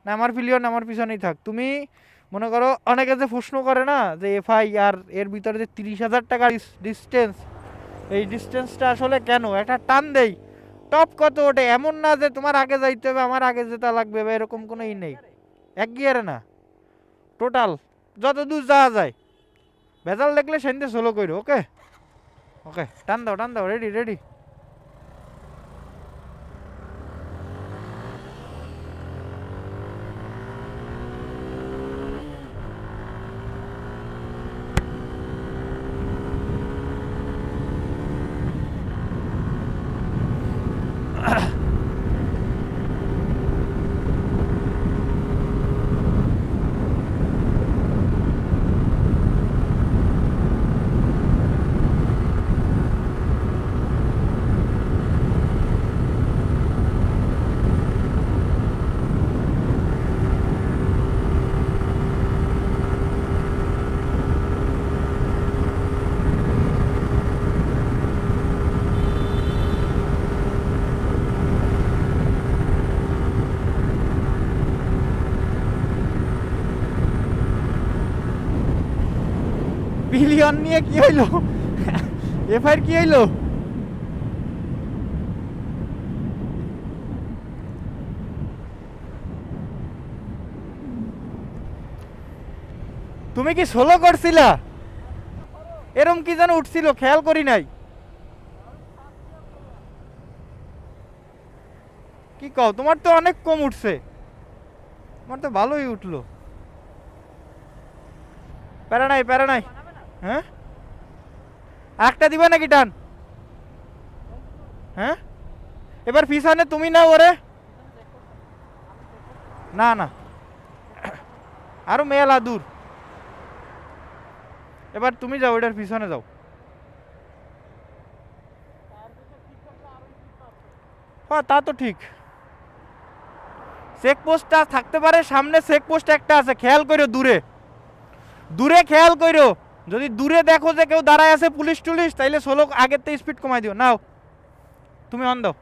না আমার পিলিয়ন আমার পিছনেই থাক। তুমি মনে করো অনেকে যে প্রশ্ন করে না যে এফআইআর এর ভিতরে যে 30,000 টাকা ডিস্টেন্স, এই ডিস্টেন্সটা আসলে কেন একটা টান দেই টপ কত ওঠে, এমন না যে তোমার আগে যাইতে হবে আমার আগে যেতে লাগবে বা এরকম কোনো ই নেই। এক গিয়ারে না, টোটাল যত দূর যাওয়া যায়। ভেজাল দেখলে সেনতে সোলো কইরো। ওকে ওকে, টান দাও টান দাও, রেডি রেডি। বিলিয়ন নিয়ে কি হইলো? এফআইআর কি হইলো? তুমি কি সোলো করছিলা? এরম কি যেন উঠছিল, খেয়াল করি নাই। কি কও, তোমার তো অনেক কম উঠছে। তোমার তো ভালোই উঠলো। প্যারা নাই প্যারা নাই। হ্যাঁ, একটা দিবে নাকি টান? হ্যাঁ, এবার পিছনে তুমি না ওরে। না না, আরো মেলা দূর। এবার তুমি যাও, এটার পিছনে যাও। হ্যাঁ তা তো ঠিক। চেকপোস্টটা থাকতে পারে সামনে, চেকপোস্ট একটা আছে, খেয়াল করো দূরে। দূরে খেয়াল করো, যদি দূরে দেখো যে কেউ দাঁড়ায় আছে পুলিশ টুলিশ, তাইলে সোলো আগের থেকে স্পিড কমাই দিও। নাও তুমি অন দাও।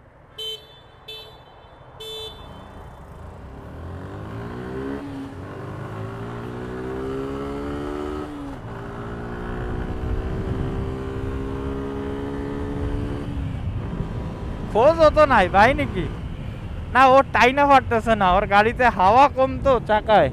খোঁজ হতো নাই ভাই নাকি? না ওর টাইনা ফাটতেছে না, ওর গাড়িতে হাওয়া কম তো চাকায়।